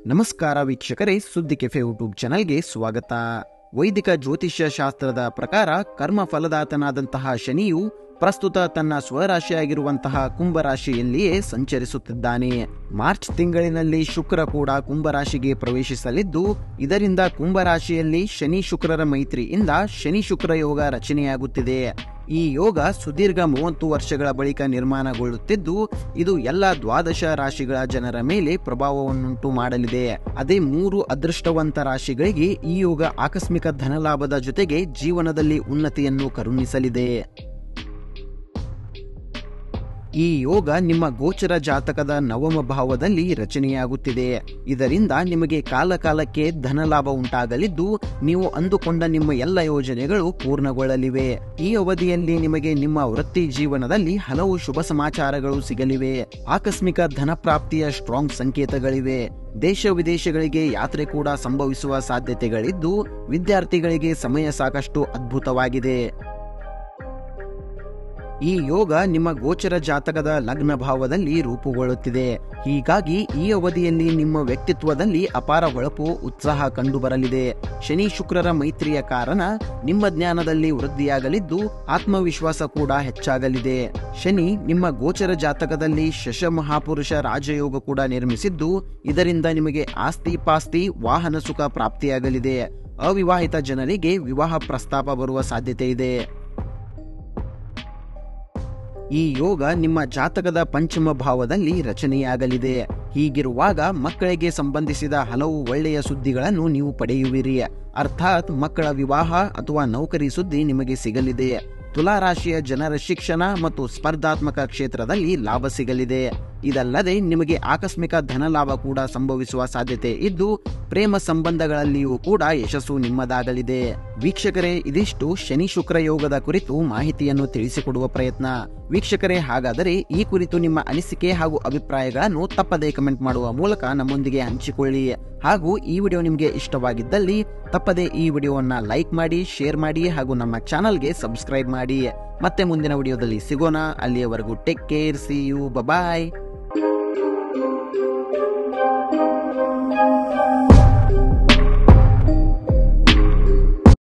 ನಮಸ್ಕಾರ ವೀಕ್ಷಕರೇ, ಸುದ್ದಿ ಕೆಫೆ ಯೂಟ್ಯೂಬ್ ಚಾನಲ್ಗೆ ಸ್ವಾಗತ. ವೈದಿಕ ಜ್ಯೋತಿಷ್ಯ ಶಾಸ್ತ್ರದ ಪ್ರಕಾರ ಕರ್ಮ ಫಲದಾತನಾದಂತಹ ಶನಿಯು ಪ್ರಸ್ತುತ ತನ್ನ ಸ್ವರಾಶಿಯಾಗಿರುವಂತಹ ಕುಂಭರಾಶಿಯಲ್ಲಿಯೇ ಸಂಚರಿಸುತ್ತಿದ್ದಾನೆ. ಮಾರ್ಚ್ ತಿಂಗಳಿನಲ್ಲಿ ಶುಕ್ರ ಕೂಡ ಕುಂಭರಾಶಿಗೆ ಪ್ರವೇಶಿಸಲಿದ್ದು, ಇದರಿಂದ ಕುಂಭರಾಶಿಯಲ್ಲಿ ಶನಿ ಶುಕ್ರರ ಮೈತ್ರಿಯಿಂದ ಶನಿ ಶುಕ್ರ ಯೋಗ ರಚನೆಯಾಗುತ್ತಿದೆ. ಈ ಯೋಗ ಸುದೀರ್ಘ 30 ವರ್ಷಗಳ ಬಳಿಕ ನಿರ್ಮಾಣಗೊಳ್ಳುತ್ತಿದ್ದು, ಇದು ಎಲ್ಲ ದ್ವಾದಶ ರಾಶಿಗಳ ಜನರ ಮೇಲೆ ಪ್ರಭಾವವನ್ನುಂಟು ಮಾಡಲಿದೆ. ಅದೇ 3 ಅದೃಷ್ಟವಂತ ರಾಶಿಗಳಿಗೆ ಈ ಯೋಗ ಆಕಸ್ಮಿಕ ಧನಲಾಭದ ಜೊತೆಗೆ ಜೀವನದಲ್ಲಿ ಉನ್ನತಿಯನ್ನು ಕರುಣಿಸಲಿದೆ. ಈ ಯೋಗ ನಿಮ್ಮ ಗೋಚರ ಜಾತಕದ 9ಮ ಭಾವದಲ್ಲಿ ರಚನೆಯಾಗುತ್ತಿದೆ. ಇದರಿಂದ ನಿಮಗೆ ಕಾಲಕಾಲಕ್ಕೆ ಧನಲಾಭ ಉಂಟಾಗಲಿದ್ದು, ನೀವು ಅಂದುಕೊಂಡ ನಿಮ್ಮ ಎಲ್ಲ ಯೋಜನೆಗಳು ಪೂರ್ಣಗೊಳ್ಳಲಿವೆ. ಈ ಅವಧಿಯಲ್ಲಿ ನಿಮಗೆ ನಿಮ್ಮ ವೃತ್ತಿ ಜೀವನದಲ್ಲಿ ಹಲವು ಶುಭ ಸಮಾಚಾರಗಳು ಸಿಗಲಿವೆ. ಆಕಸ್ಮಿಕ ಧನ ಪ್ರಾಪ್ತಿಯ ಸ್ಟ್ರಾಂಗ್ ಸಂಕೇತಗಳಿವೆ. ದೇಶ ವಿದೇಶಗಳಿಗೆ ಯಾತ್ರೆ ಕೂಡ ಸಂಭವಿಸುವ ಸಾಧ್ಯತೆಗಳಿದ್ದು, ವಿದ್ಯಾರ್ಥಿಗಳಿಗೆ ಸಮಯ ಸಾಕಷ್ಟು ಅದ್ಭುತವಾಗಿದೆ. ಈ ಯೋಗ ನಿಮ್ಮ ಗೋಚರ ಜಾತಕದ ಲಗ್ನ ಭಾವದಲ್ಲಿ ರೂಪುಗೊಳ್ಳುತ್ತಿದೆ. ಹೀಗಾಗಿ ಈ ಅವಧಿಯಲ್ಲಿ ನಿಮ್ಮ ವ್ಯಕ್ತಿತ್ವದಲ್ಲಿ ಅಪಾರ ಹೊಳಪು, ಉತ್ಸಾಹ ಕಂಡುಬರಲಿದೆ. ಶನಿ ಶುಕ್ರರ ಮೈತ್ರಿಯ ಕಾರಣ ನಿಮ್ಮ ಜ್ಞಾನದಲ್ಲಿ ವೃದ್ಧಿಯಾಗಲಿದ್ದು, ಆತ್ಮವಿಶ್ವಾಸ ಕೂಡ ಹೆಚ್ಚಾಗಲಿದೆ. ಶನಿ ನಿಮ್ಮ ಗೋಚರ ಜಾತಕದಲ್ಲಿ ಶಶ ಮಹಾಪುರುಷ ರಾಜಯೋಗ ಕೂಡ ನಿರ್ಮಿಸಿದ್ದು, ಇದರಿಂದ ನಿಮಗೆ ಆಸ್ತಿ ಪಾಸ್ತಿ ವಾಹನ ಸುಖ ಪ್ರಾಪ್ತಿಯಾಗಲಿದೆ. ಅವಿವಾಹಿತ ಜನರಿಗೆ ವಿವಾಹ ಪ್ರಸ್ತಾಪ ಬರುವ ಸಾಧ್ಯತೆ ಇದೆ. ಈ ಯೋಗ ನಿಮ್ಮ ಜಾತಕದ 5ಮ ಭಾವದಲ್ಲಿ ರಚನೆಯಾಗಲಿದೆ. ಹೀಗಿರುವಾಗ ಮಕ್ಕಳಿಗೆ ಸಂಬಂಧಿಸಿದ ಹಲವು ಒಳ್ಳೆಯ ಸುದ್ದಿಗಳನ್ನು ನೀವು ಪಡೆಯುವಿರಿ. ಅರ್ಥಾತ್ ಮಕ್ಕಳ ವಿವಾಹ ಅಥವಾ ನೌಕರಿ ಸುದ್ದಿ ನಿಮಗೆ ಸಿಗಲಿದೆ. ತುಲಾರಾಶಿಯ ಜನರ ಶಿಕ್ಷಣ ಮತ್ತು ಸ್ಪರ್ಧಾತ್ಮಕ ಕ್ಷೇತ್ರದಲ್ಲಿ ಲಾಭ ಸಿಗಲಿದೆ. ಇದಲ್ಲದೆ ನಿಮಗೆ ಆಕಸ್ಮಿಕ ಧನಲಾಭ ಕೂಡ ಸಂಭವಿಸುವ ಸಾಧ್ಯತೆ ಇದ್ದು, ಪ್ರೇಮ ಸಂಬಂಧಗಳಲ್ಲಿಯೂ ಕೂಡ ಯಶಸ್ಸು ನಿಮ್ಮದಾಗಲಿದೆ. ವೀಕ್ಷಕರೇ, ಇದಿಷ್ಟು ಶನಿ ಶುಕ್ರ ಯೋಗದ ಕುರಿತು ಮಾಹಿತಿಯನ್ನು ತಿಳಿಸಿಕೊಡುವ ಪ್ರಯತ್ನ. ವೀಕ್ಷಕರೇ, ಹಾಗಾದರೆ ಈ ಕುರಿತು ನಿಮ್ಮ ಅನಿಸಿಕೆ ಹಾಗೂ ಅಭಿಪ್ರಾಯಗಳನ್ನು ತಪ್ಪದೇ ಕಮೆಂಟ್ ಮಾಡುವ ಮೂಲಕ ನಮ್ಮೊಂದಿಗೆ ಹಂಚಿಕೊಳ್ಳಿ. ಹಾಗೂ ಈ ವಿಡಿಯೋ ನಿಮಗೆ ಇಷ್ಟವಾಗಿದ್ದಲ್ಲಿ ತಪ್ಪದೇ ಈ ವಿಡಿಯೋವನ್ನ ಲೈಕ್ ಮಾಡಿ, ಶೇರ್ ಮಾಡಿ ಹಾಗೂ ನಮ್ಮ ಚಾನಲ್ಗೆ ಸಬ್ಸ್ಕ್ರೈಬ್ ಮಾಡಿ. ಮತ್ತೆ ಮುಂದಿನ ವಿಡಿಯೋದಲ್ಲಿ ಸಿಗೋಣ. ಅಲ್ಲಿಯವರೆಗೂ take care, see you, bye.